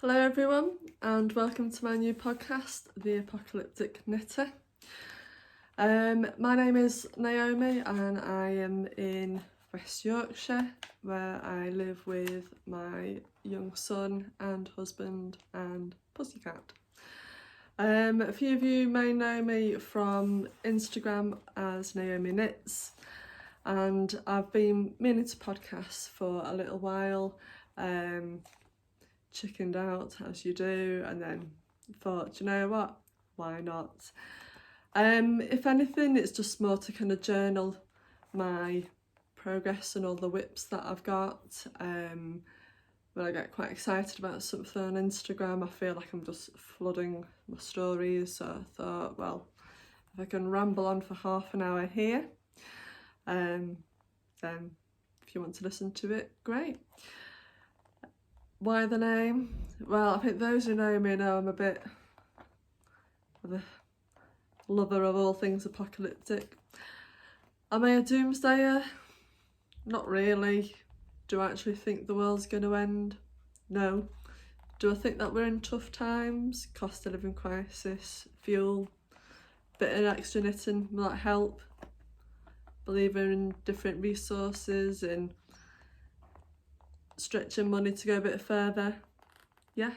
Hello everyone and welcome to my new podcast, The Apocalyptic Knitter. My name is Naomi and I am in West Yorkshire, where I live with my young son and husband and pussycat. A few of you may know me from Instagram as Naomi Knits, and I've been meaning to podcast for a little while. Chickened out as you do, and then thought, you know what, why not? If anything, it's just more to kind of journal my progress and all the whips that I've got. When I get quite excited about something on Instagram, I feel like I'm just flooding my stories, so I thought, well, if I can ramble on for half an hour here, then if you want to listen to it, great. Why the name? Well, I think those who know me know I'm a bit of a lover of all things apocalyptic. Am I a doomsdayer? Not really. Do I actually think the world's going to end? No. Do I think that we're in tough times? Cost of living crisis, fuel, bit of extra knitting, will that help? Believe in different resources and stretching money to go a bit further. Yeah,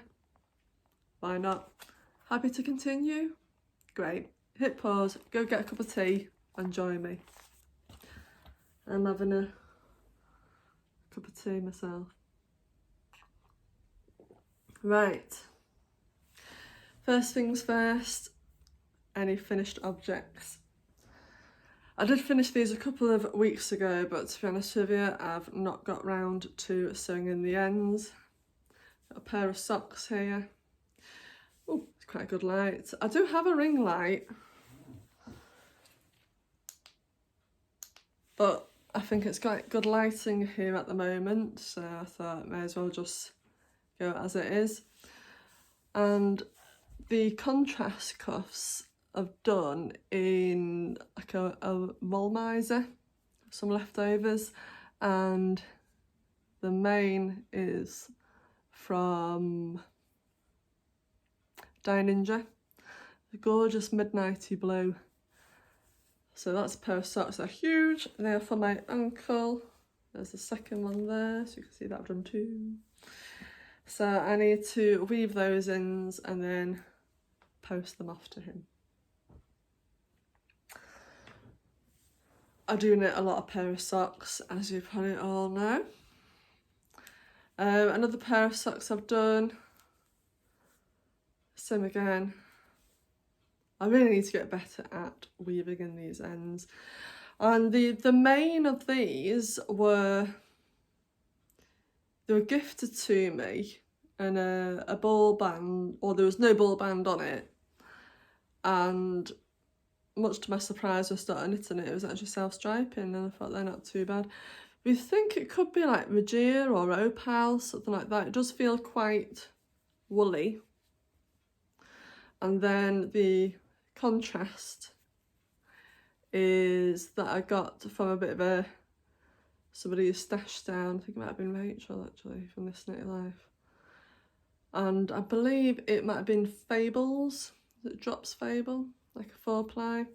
why not? Happy to continue? Great. Hit pause, go get a cup of tea and join me. I'm having a cup of tea myself. Right. First things first, any finished objects? I did finish these a couple of weeks ago, but to be honest with you, I've not got round to sewing in the ends. Got a pair of socks here. Oh, it's quite a good light. I do have a ring light, but I think it's got good lighting here at the moment, so I thought I may as well just go as it is. And the contrast cuffs I've done in like a wool miser, some leftovers, and the main is from Dye Ninja, the gorgeous midnighty blue. So that's a pair of socks. They're huge. They are for my ankle. There's the second one there, so you can see that I've done two. So I need to weave those ends and then post them off to him. I do knit a lot of pair of socks, as you probably all know. Another pair of socks I've done. Same again. I really need to get better at weaving in these ends. And the main of these were gifted to me in a ball band, or there was no ball band on it. And much to my surprise, I started knitting it. It was actually self-striping, and I thought they're not too bad. We think it could be like Regia or Opal, something like that. It does feel quite woolly. And then the contrast is that I got from a bit of somebody who stashed down. I think it might have been Rachel actually from This Knitty Life. And I believe it might have been Fables, that Drops Fable, like a 4-ply.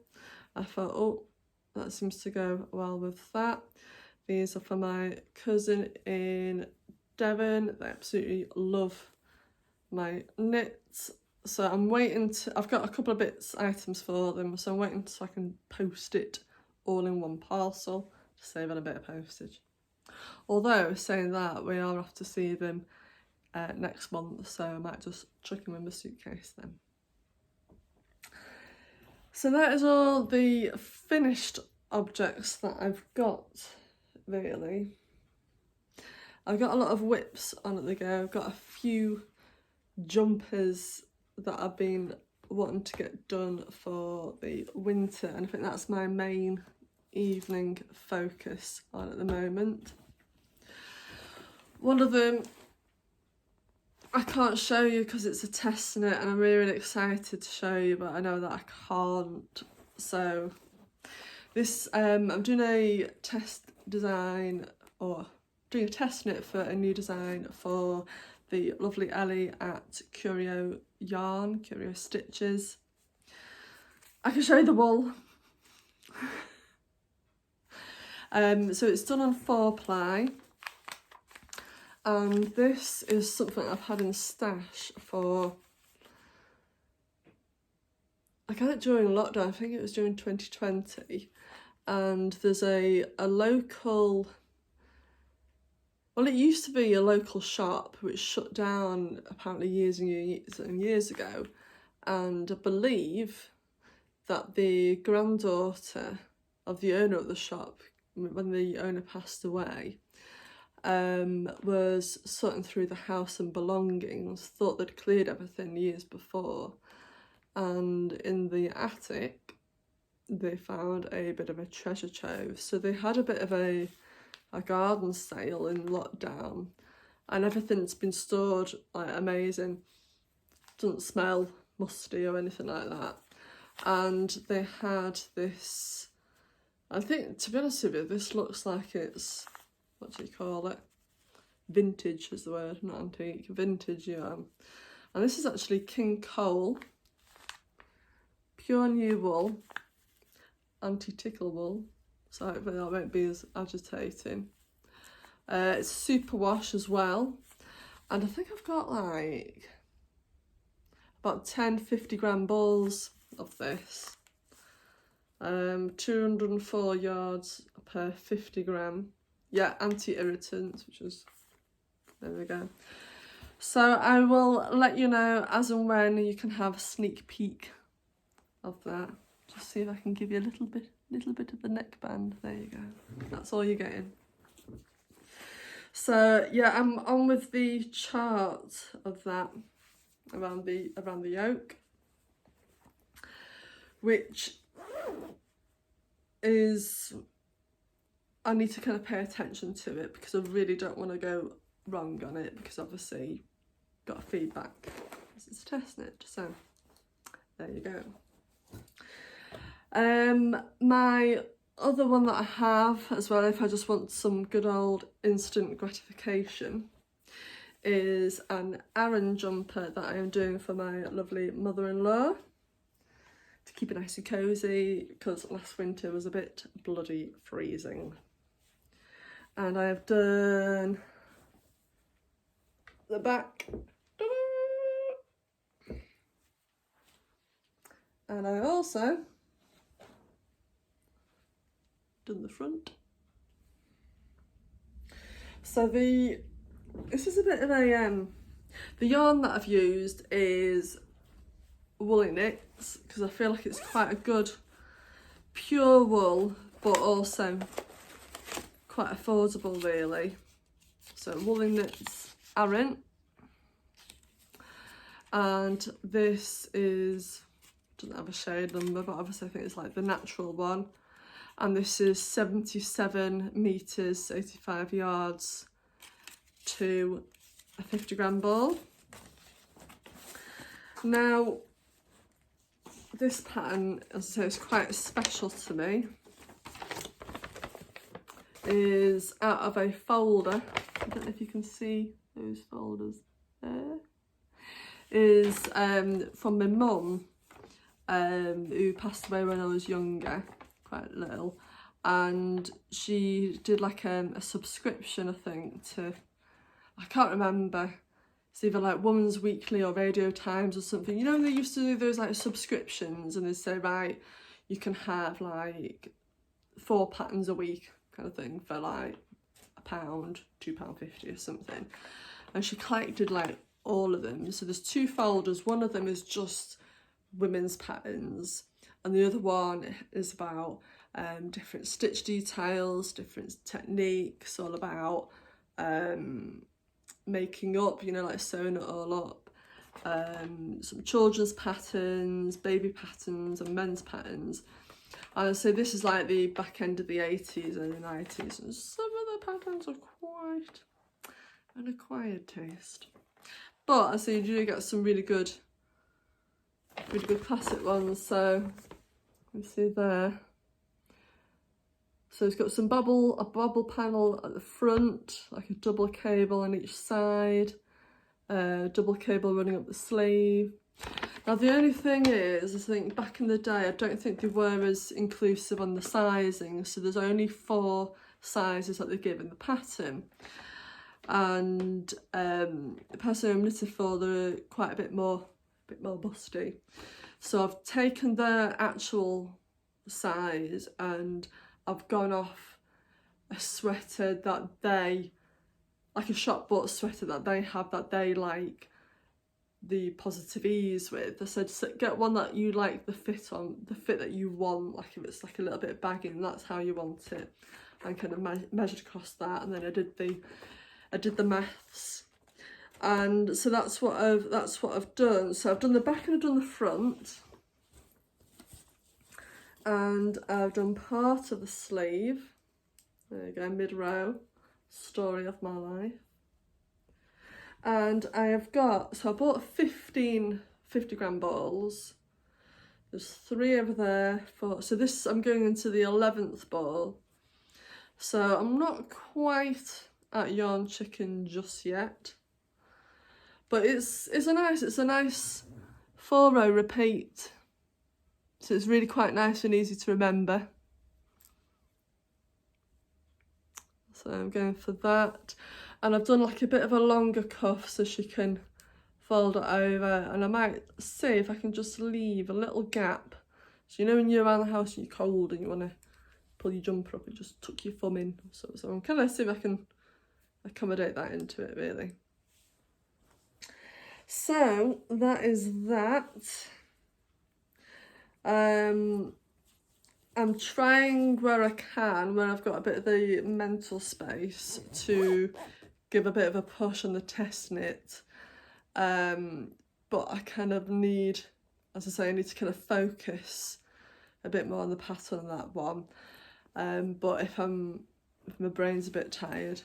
I thought, oh, that seems to go well with that. These are for my cousin in Devon. They absolutely love my knits. So I'm waiting to, I've got a couple of items for them, so I'm waiting so I can post it all in one parcel to save on a bit of postage. Although, saying that, we are off to see them next month, so I might just chuck them in my suitcase then. So that is all the finished objects that I've got, really. I've got a lot of whips on at the go. I've got a few jumpers that I've been wanting to get done for the winter, and I think that's my main evening focus on at the moment. One of them I can't show you because it's a test knit, and I'm really excited to show you, but I know that I can't. So this, I'm doing a test design, or doing a test knit for a new design for the lovely Ellie at Curio Stitches. I can show you the wool. So it's done on 4-ply, and this is something I've had in stash for, I got it during lockdown, I think it was during 2020, and there's a local, well, it used to be a local shop which shut down apparently years and years ago, and I believe that the granddaughter of the owner of the shop, when the owner passed away, was sorting through the house and belongings, thought they'd cleared everything years before, and in the attic they found a bit of a treasure trove. So they had a bit of a garden sale in lockdown, and everything's been stored like amazing, doesn't smell musty or anything like that. And they had this, I think, to be honest with you, this looks like it's, what do you call it? Vintage is the word, not antique. Vintage yarn. And this is actually King Cole, pure new wool, anti-tickle wool. So hopefully that won't be as agitating. It's super wash as well. And I think I've got like about 10 50-gram balls of this. 204 yards per 50-gram. Yeah, anti-irritants, which is, there we go. So I will let you know as and when you can have a sneak peek of that. Just see if I can give you a little bit of the neckband. There you go. That's all you're getting. So yeah, I'm on with the chart of that around the yoke, which is, I need to kind of pay attention to it because I really don't want to go wrong on it, because obviously got feedback. It's a test knit, so there you go. My other one that I have as well, if I just want some good old instant gratification, is an Aran jumper that I am doing for my lovely mother-in-law to keep it nice and cosy, because last winter was a bit bloody freezing. And I have done the back, and I also done the front. So this is a bit of a the yarn that I've used is Woolly Knits, because I feel like it's quite a good pure wool, but also quite affordable really. So Woolly Knits Aran, and this is, doesn't have a shade number, but obviously I think it's like the natural one. And this is 77 meters, 85 yards to a 50-gram ball. Now, this pattern, as I say, is quite special to me. Is out of a folder. I don't know if you can see those folders there. Is from my mum, who passed away when I was younger, quite little, and she did like a subscription, I think, to, I can't remember, it's either like Woman's Weekly or Radio Times or something. You know, they used to do those like subscriptions, and they'd say, right, you can have like 4 patterns a week kind of thing for like £1, £2.50 or something. And she collected like all of them. So there's 2 folders. One of them is just women's patterns, and the other one is about different stitch details, different techniques, all about making up, you know, like sewing it all up. Some children's patterns, baby patterns and men's patterns. And so this is like the back end of the 80s and the 90s, and some of the patterns are quite an acquired taste. But I see you do get some really good classic ones. So you see there. So it's got a bubble panel at the front, like a double cable on each side, double cable running up the sleeve. Now the only thing is, I think back in the day, I don't think they were as inclusive on the sizing, so there's only 4 sizes that they give in the pattern. And the pattern I'm knitted for, they're quite a bit more busty. So I've taken their actual size and I've gone off a sweater that they, like a shop bought sweater that they have, that they like the positive ease with. I said, so get one that you like the fit on, the fit that you want, like if it's like a little bit baggy and that's how you want it, and kind of measured across that. And then I did the maths, and so that's what I've done. So I've done the back and I've done the front, and I've done part of the sleeve. There you go, mid-row, story of my life. And I have got, so I bought 15 50-gram balls. There's 3 over there. So this, I'm going into the 11th ball. So I'm not quite at yarn chicken just yet. But it's a nice 4-row repeat. So it's really quite nice and easy to remember. So I'm going for that. And I've done like a bit of a longer cuff so she can fold it over. And I might see if I can just leave a little gap. So you know when you're around the house and you're cold and you want to pull your jumper up and just tuck your thumb in. So I'm kind of see if I can accommodate that into it really. So that is that. I'm trying where I can, where I've got a bit of the mental space, to give a bit of a push on the test knit, but I kind of need, as I say, I need to kind of focus a bit more on the pattern on that one. But if my brain's a bit tired,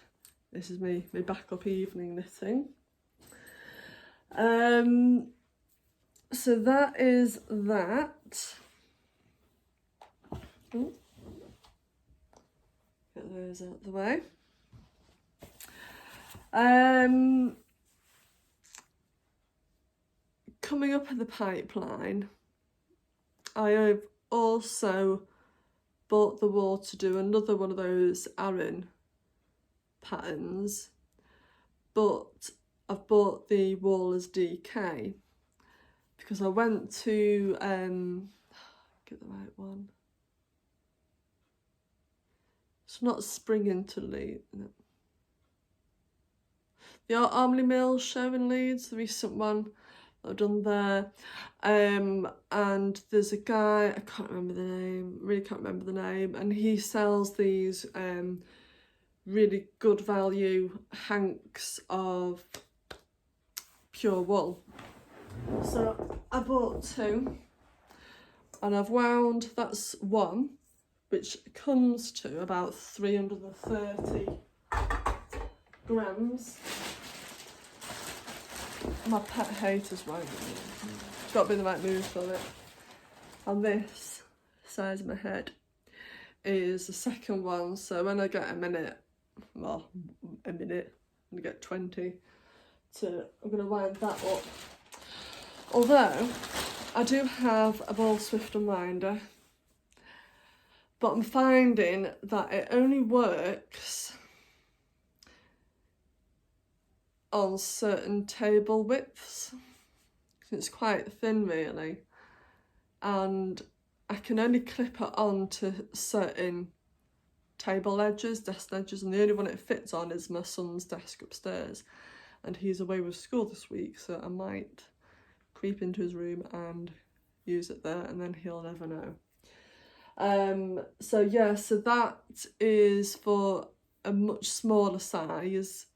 this is me backup evening knitting. So that is that. Ooh. Get those out of the way. Coming up in the pipeline, I have also bought the wool to do another one of those Aran patterns, but I've bought the wool as DK because I went to get the right one. It's not Spring Interlead. No. The Armley Mill show in Leeds, the recent one that I've done there. And there's a guy, I can't remember the name, really can't remember the name, and he sells these really good value hanks of pure wool. So I bought 2 and I've wound, that's 1, which comes to about 330 grams. My pet haters won't. It's got to be in the right mood for it. And this size of my head is the second one, so when I get I'm gonna get 20 I'm gonna wind that up. Although I do have a ball swift unwinder, but I'm finding that it only works on certain table widths. It's quite thin really, and I can only clip it on to certain table edges, desk edges, and the only one it fits on is my son's desk upstairs, and he's away with school this week, so I might creep into his room and use it there, and then he'll never know. So yeah, so that is for a much smaller size.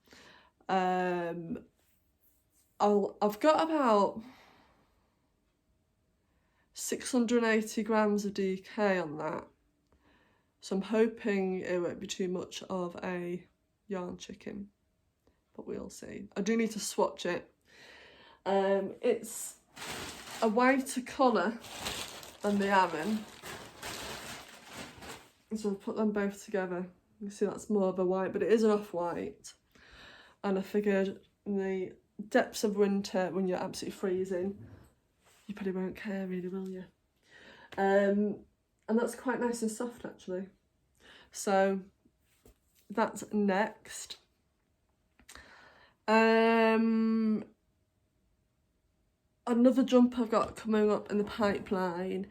I've got about 680 grams of DK on that, so I'm hoping it won't be too much of a yarn chicken, but we'll see. I do need to swatch it. It's a whiter colour than the Aran, so I'll put them both together. You see that's more of a white, but it is an off-white, and I figured the depths of winter when you're absolutely freezing, you probably won't care really, will you? And that's quite nice and soft actually. So that's next. Another jumper I've got coming up in the pipeline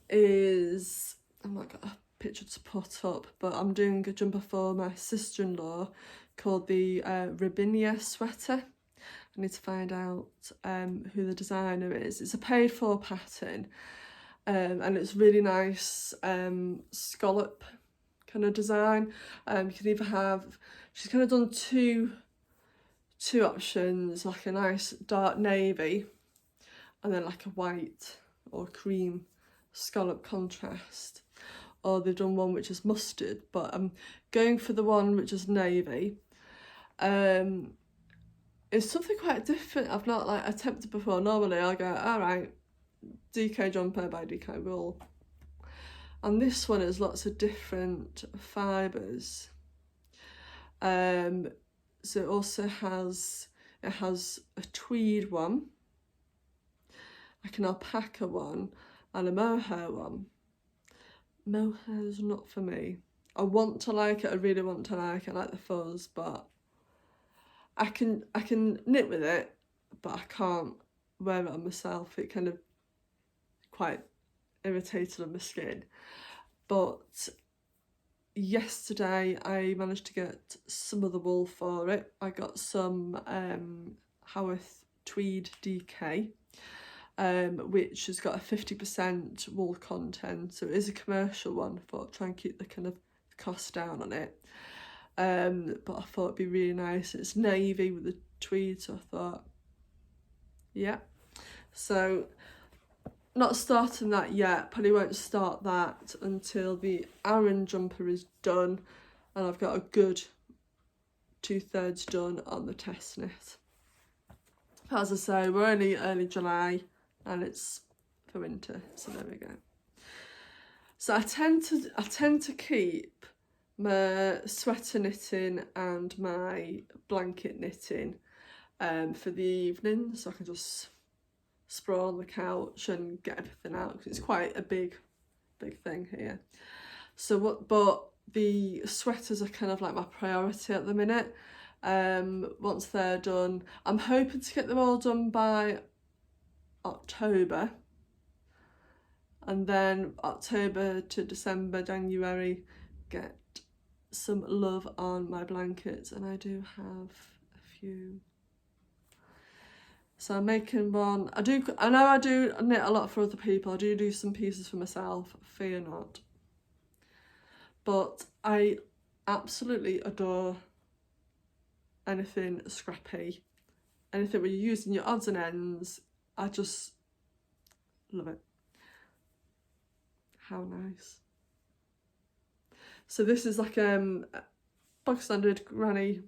is, I've not got a picture to put up, but I'm doing a jumper for my sister-in-law called the Robinia sweater. I need to find out who the designer is. It's a paid for pattern, and it's really nice scallop kind of design. You can either have, she's kind of done two options, like a nice dark navy and then like a white or cream scallop contrast, or they've done one which is mustard, but I'm going for the one which is navy. It's something quite different I've not like attempted before. Normally I'll go, alright, DK jumper by DK wool, and this one has lots of different fibres. So it also has a tweed one, like an alpaca one, and a mohair one. Mohair's not for me. I want to like it, I really want to like it, I like the fuzz, but I can knit with it, but I can't wear it on myself. It kind of quite irritated on my skin. But yesterday I managed to get some of the wool for it. I got some Haworth Tweed DK, which has got a 50% wool content, so it is a commercial one. I thought try and keep the kind of cost down on it. But I thought it'd be really nice. It's navy with the tweed, so I thought, yeah. So not starting that yet. Probably won't start that until the Aran jumper is done, and I've got a good 2/3 done on the test knit. As I say, we're only early July and it's for winter, so there we go. So I tend to keep my sweater knitting and my blanket knitting for the evening, so I can just sprawl on the couch and get everything out, because it's quite a big thing here. So but the sweaters are kind of like my priority at the minute. Once they're done, I'm hoping to get them all done by October, and then October to December, January, get some love on my blankets, and I do have a few. So I'm making one. I know I do knit a lot for other people. I do some pieces for myself, fear not. But I absolutely adore anything scrappy, anything where you're using your odds and ends. I just love it. How nice. So this is like bog standard granny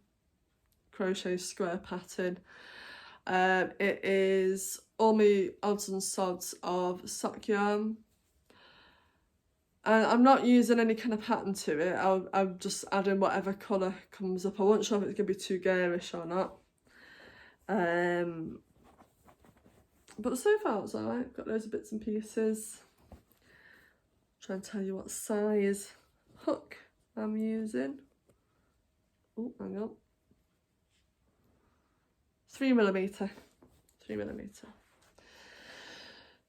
crochet square pattern. It is all my odds and sods of sock yarn, and I'm not using any kind of pattern to it. I'm just adding whatever colour comes up. I wasn't sure if it's going to be too garish or not, but so far it's alright. Got loads of bits and pieces. Try and tell you what size hook I'm using. Oh, hang on. 3mm.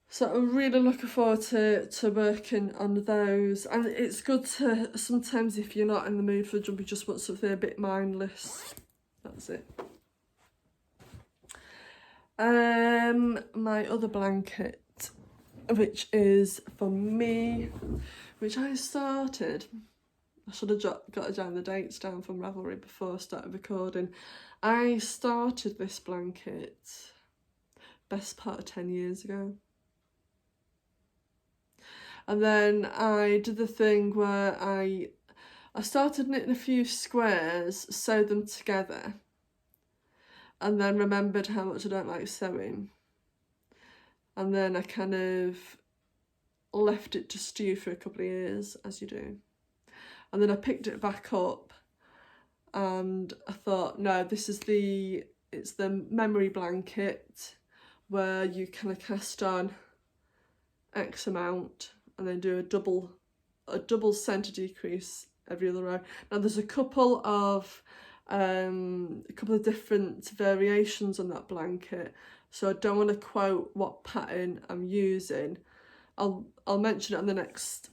So I'm really looking forward to working on those, and it's good to, sometimes if you're not in the mood for a jump, you just want something a bit mindless. That's it. My other blanket, which is for me, which I started, I should have got down the dates down from Ravelry before I started recording. I started this blanket best part of 10 years ago. And then I did the thing where I started knitting a few squares, sewed them together, and then remembered how much I don't like sewing. And then I kind of left it to stew for a couple of years, as you do. And then I picked it back up and I thought, no, it's it's the memory blanket, where you kind of cast on X amount and then do a double centre decrease every other row. Now there's a couple of different variations on that blanket, so I don't want to quote what pattern I'm using. I'll mention it on the next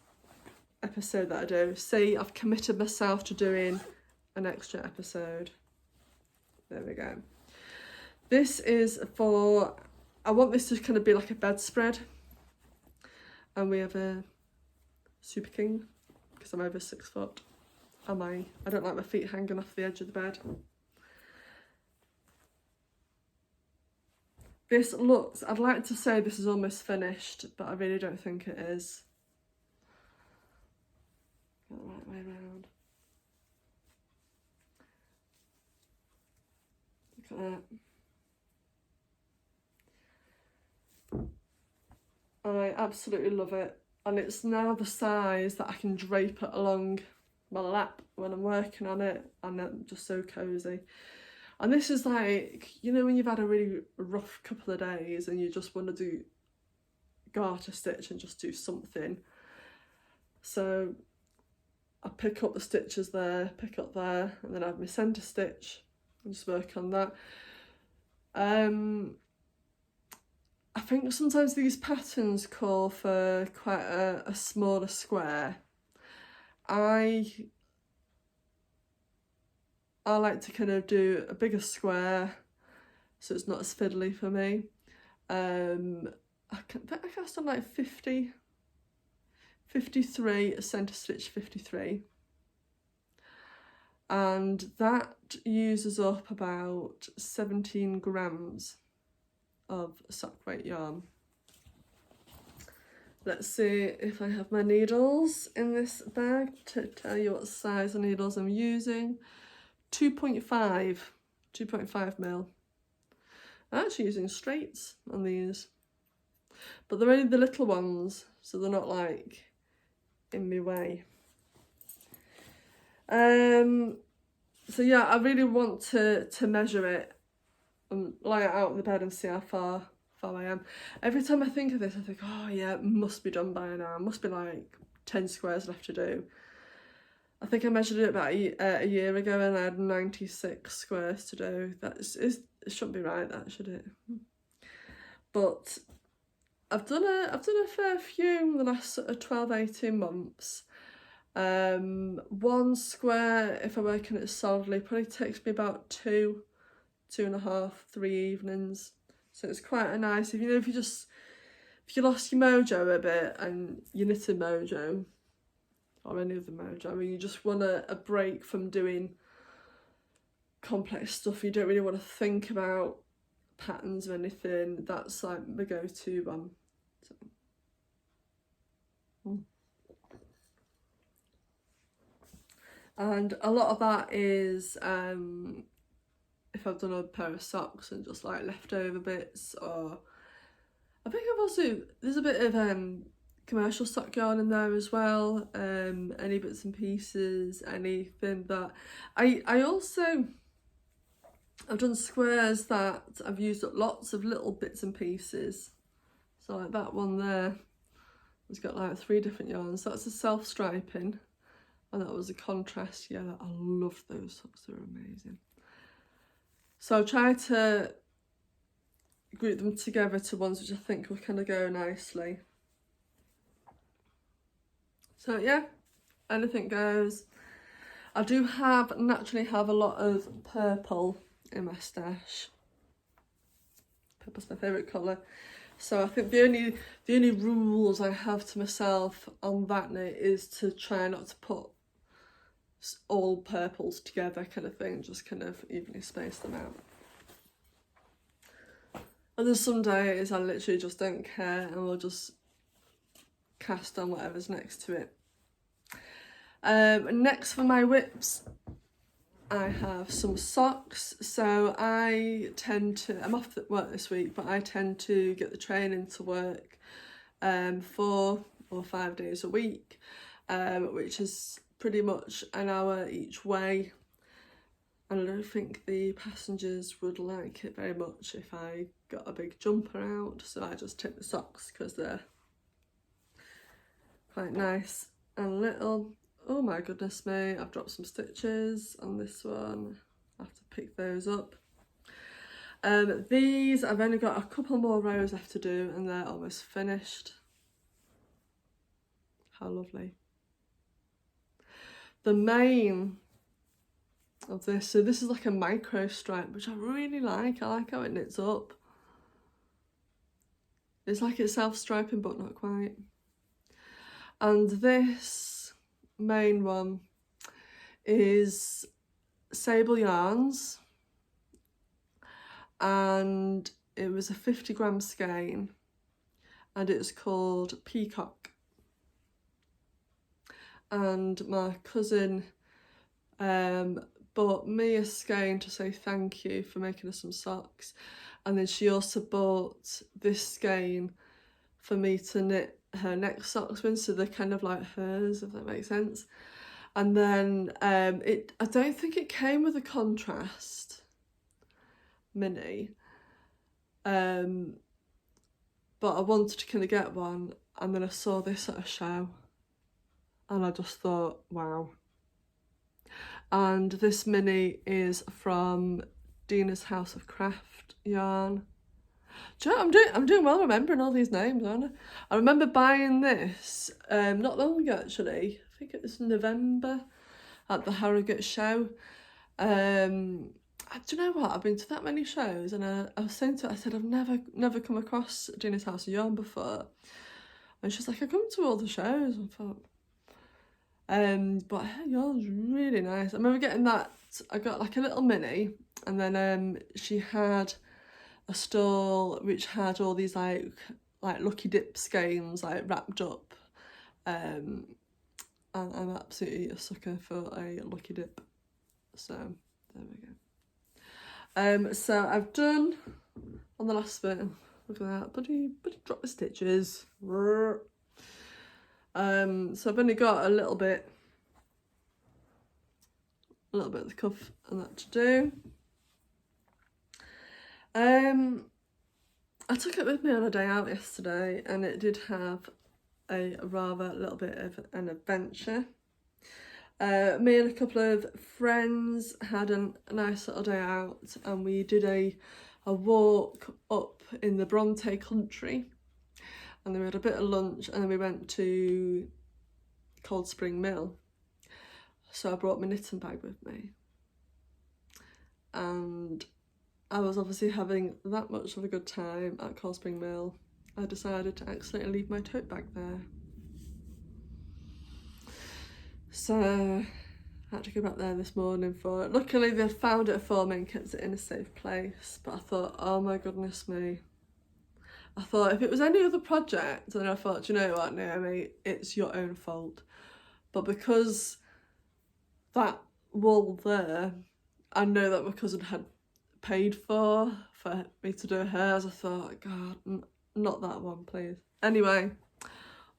episode that I do. See, I've committed myself to doing an extra episode. There we go. This is for, I want this to kind of be like a bedspread, and we have a Super King because I'm over 6 foot. I don't like my feet hanging off the edge of the bed. This looks, I'd like to say this is almost finished, but I really don't think it is. Go the right way around. Look at that. I absolutely love it, and it's now the size that I can drape it along my lap when I'm working on it, and I'm just so cozy. And this is like, you know, when you've had a really rough couple of days and you just want to go out a stitch and just do something. So I pick up the stitches there, pick up there, and then I have my centre stitch and just work on that. I think sometimes these patterns call for quite a smaller square. I like to kind of do a bigger square, so it's not as fiddly for me. I cast on like 53, a centre stitch 53. And that uses up about 17 grams of sock weight yarn. Let's see if I have my needles in this bag to tell you what size of needles I'm using. 2.5 mil. I'm actually using straights on these, but they're only the little ones, so they're not like in my way. So yeah, I really want to measure it and lie it out in the bed and see how far I am. Every time I think of this, I think, oh yeah, it must be done by now. It must be like 10 squares left to do. I think I measured it about a year ago and I had 96 squares to do. It shouldn't be right, that, should it? But I've done a fair few in the last sort of 12-18 months. 1 square, if I work on it solidly, probably takes me about 2.5, 3 evenings. So it's quite a nice, if you lost your mojo a bit and your knitting mojo, or any other mojo, I mean, you just want a break from doing complex stuff, you don't really want to think about patterns or anything, that's like my go-to one. So. And a lot of that is if I've done a pair of socks and just like leftover bits, or I think I've also, there's a bit of commercial sock yarn in there as well, any bits and pieces, anything that I've done squares that I've used up lots of little bits and pieces, so like that one there has got like 3 different yarns. That's a self-striping, and that was a contrast yellow. I love those socks, they're amazing. So I'll try to group them together to ones which I think will kind of go nicely. So yeah, anything goes. I do naturally have a lot of purple in my stash. Purple's my favourite colour. So I think the only rules I have to myself on that knit is to try not to put all purples together kind of thing, just kind of evenly space them out. And then some days I literally just don't care and we'll just cast on whatever's next to it. Next for my whips, I have some socks. So I'm off at work this week, but I tend to get the train into work 4 or 5 days a week, which is pretty much an hour each way. and I don't think the passengers would like it very much if I got a big jumper out, so I just took the socks because they're quite nice and little. Oh my goodness me, I've dropped some stitches on this one. I have to pick those up. These, I've only got a couple more rows left to do and they're almost finished. How lovely. The mane of this, so this is like a micro stripe, which I really like. I like how it knits up. It's like it's self-striping, but not quite. And this main one is Sable Yarns, and it was a 50-gram skein, and it's called Peacock. And my cousin bought me a skein to say thank you for making us some socks, and then she also bought this skein for me to knit her next socks with, so they're kind of like hers, if that makes sense. And then I don't think it came with a contrast mini, but I wanted to kind of get one, and then I saw this at a show and I just thought, wow. And this mini is from Dina's House of Craft yarn. Do you know, I'm doing well remembering all these names, aren't I? I remember buying this not long ago actually. I think it was November at the Harrogate show. Do you know what? I've been to that many shows, and I was saying to her, I said, I've never come across Dina's House of Yarn before. And she's like, I come to all the shows. I thought, but her yarn's really nice. I remember getting that. I got like a little mini, and then she had a stall which had all these like Lucky Dip skeins like wrapped up, and I'm absolutely a sucker for a Lucky Dip, so there we go. So I've done on the last bit, look at that, buddy drop the stitches. So I've only got a little bit of the cuff and that to do. I took it with me on a day out yesterday, and it did have a rather little bit of an adventure. Me and a couple of friends had a nice little day out, and we did a walk up in the Bronte country, and then we had a bit of lunch, and then we went to Cold Spring Mill. So I brought my knitting bag with me, and I was obviously having that much of a good time at Cold Spring Mill, I decided to accidentally leave my tote bag there. So I had to go back there this morning for it. Luckily they found it for me and kept it in a safe place, but I thought, oh my goodness me. I thought if it was any other project, then I thought, you know what, Naomi, it's your own fault. But because that wool there, I know that my cousin had paid for me to do hers, I thought, God, not that one, please. Anyway,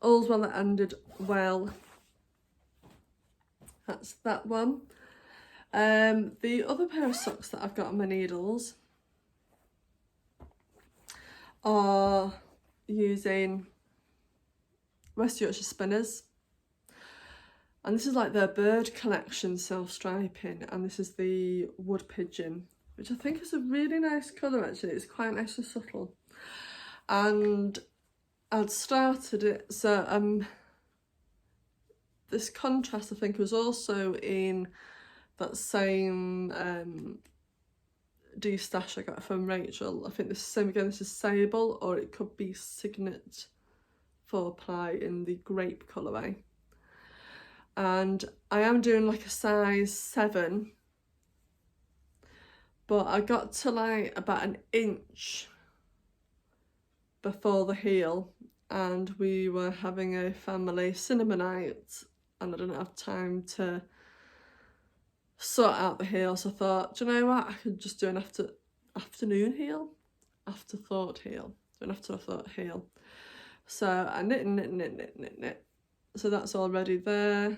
all's well that ended well. That's that one. The other pair of socks that I've got on my needles are using West Yorkshire Spinners, and this is like their bird collection self-striping, and this is the Wood Pigeon, which I think is a really nice colour actually. It's quite nice and subtle, and I'd started it, so this contrast I think was also in that same de-stash I got from Rachel. I think this is the same again, this is Sable, or it could be Signet 4-ply in the grape colourway. And I am doing like a size 7, but I got to like about an inch before the heel, and we were having a family cinema night, and I didn't have time to sort out the heel, so I thought, do you know what, I could just do an afternoon heel, afterthought heel, an afterthought heel. So I knit. So that's already there,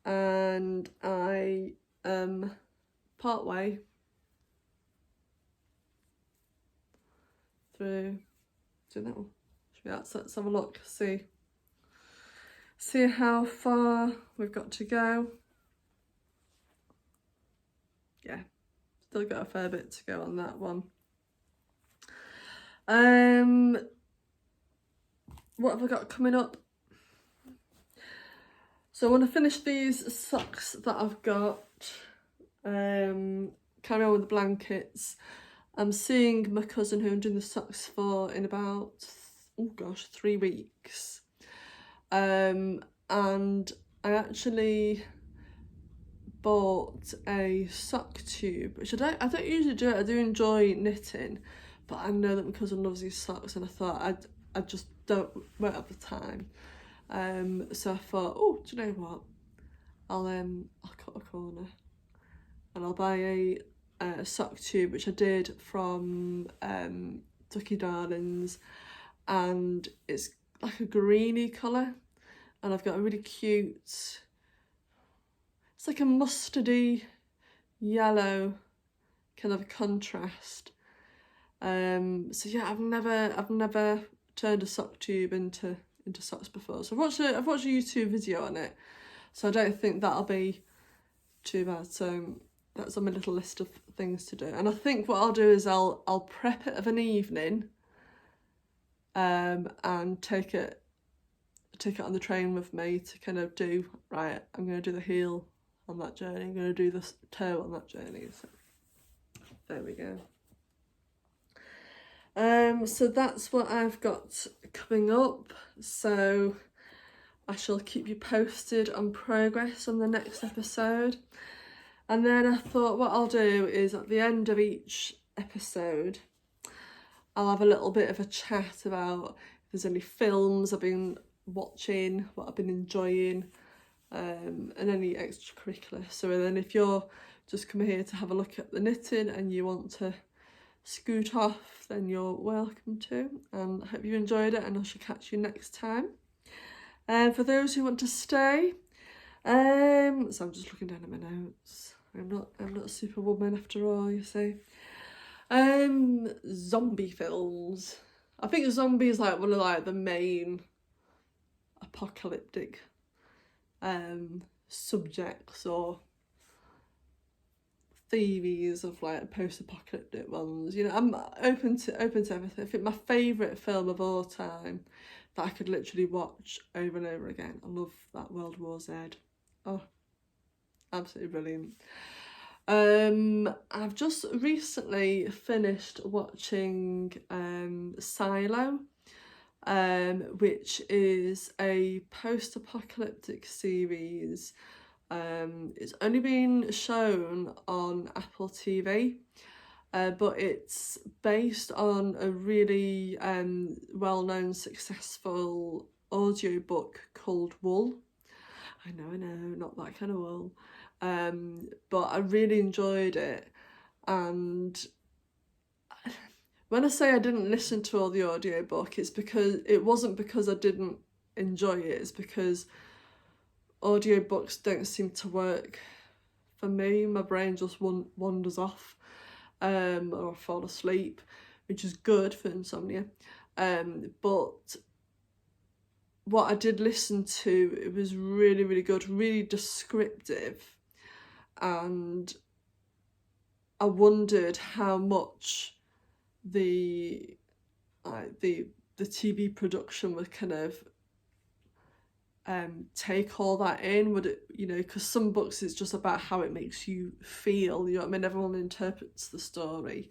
and I part way through. Do that one. Let's have a look. See how far we've got to go. Yeah, still got a fair bit to go on that one. What have I got coming up? So I want to finish these socks that I've got. Carry on with the blankets. I'm seeing my cousin who I'm doing the socks for in about, oh gosh, 3 weeks. And I actually bought a sock tube, which I don't usually do it. I do enjoy knitting, but I know that my cousin loves these socks, and I thought I just won't have the time. So I thought, oh, do you know what? I'll cut a corner and I'll buy a sock tube, which I did from Ducky Darlings, and it's like a greeny colour, and I've got a really cute, it's like a mustardy yellow kind of contrast. So yeah, I've never turned a sock tube into socks before. So I've watched a YouTube video on it, so I don't think that'll be too bad. So that's on my little list of things to do. And I think what I'll do is I'll prep it of an evening, and take it on the train with me to kind of do, right, I'm going to do the heel on that journey, I'm going to do the toe on that journey. So there we go. So that's what I've got coming up. So I shall keep you posted on progress on the next episode. And then I thought what I'll do is at the end of each episode, I'll have a little bit of a chat about if there's any films I've been watching, what I've been enjoying, and any extracurricular. So then if you're just coming here to have a look at the knitting and you want to scoot off, then you're welcome to. And I hope you enjoyed it, and I shall catch you next time. And for those who want to stay, so I'm just looking down at my notes. I'm not a superwoman after all, you see. Zombie films. I think zombie is like one of like the main apocalyptic subjects or theories of like post-apocalyptic ones. You know, I'm open to everything. I think my favourite film of all time that I could literally watch over and over again, I love that World War Z. Oh, absolutely brilliant. I've just recently finished watching Silo, which is a post-apocalyptic series. It's only been shown on Apple TV, but it's based on a really well-known, successful audiobook called Wool. I know, not that kind of wool. But I really enjoyed it, and when I say I didn't listen to all the audiobook, it wasn't because I didn't enjoy it, it's because audiobooks don't seem to work for me. My brain just wanders off, or I fall asleep, which is good for insomnia. But what I did listen to, it was really, really good, really descriptive, and I wondered how much the TV production would kind of take all that in. Would it, you know, because some books it's just about how it makes you feel, you know what I mean? Everyone interprets the story,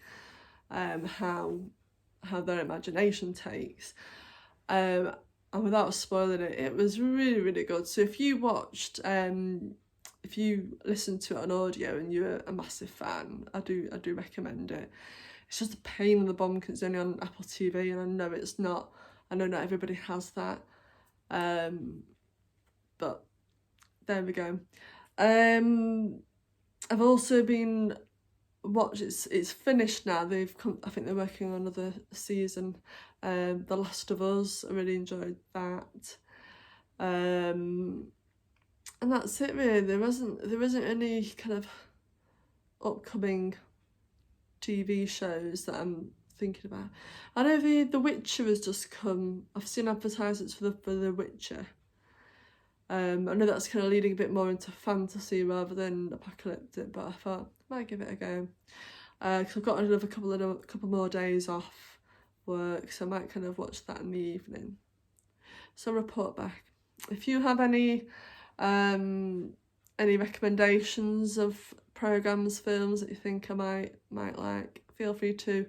how their imagination takes. And without spoiling it, it was really, really good. So if you watched, if you listened to it on audio and you're a massive fan, I do recommend it. It's just a pain in the bum because it's only on Apple TV, and I know it's not. I know not everybody has that, but there we go. I've also been it's finished now. I think they're working on another season. The Last of Us, I really enjoyed that. And that's it really. There isn't any kind of upcoming TV shows that I'm thinking about. I know the Witcher has just come. I've seen advertisements for the Witcher. I know that's kind of leading a bit more into fantasy rather than apocalyptic, but I thought I might give it a go. Because I've got another couple more days off work, so I might kind of watch that in the evening. So I'll report back. If you have any recommendations of programmes, films that you think I might like, feel free to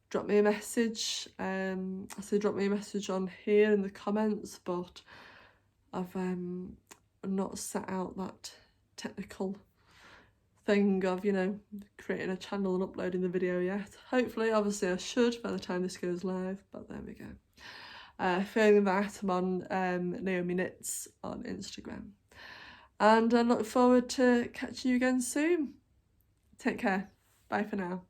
drop me a message. I say drop me a message on here in the comments, but I've not set out that technical thing of, you know, creating a channel and uploading the video yet. Hopefully, obviously I should by the time this goes live, but there we go. Failing that, I'm on Naomi Knits on Instagram. And I look forward to catching you again soon. Take care. Bye for now.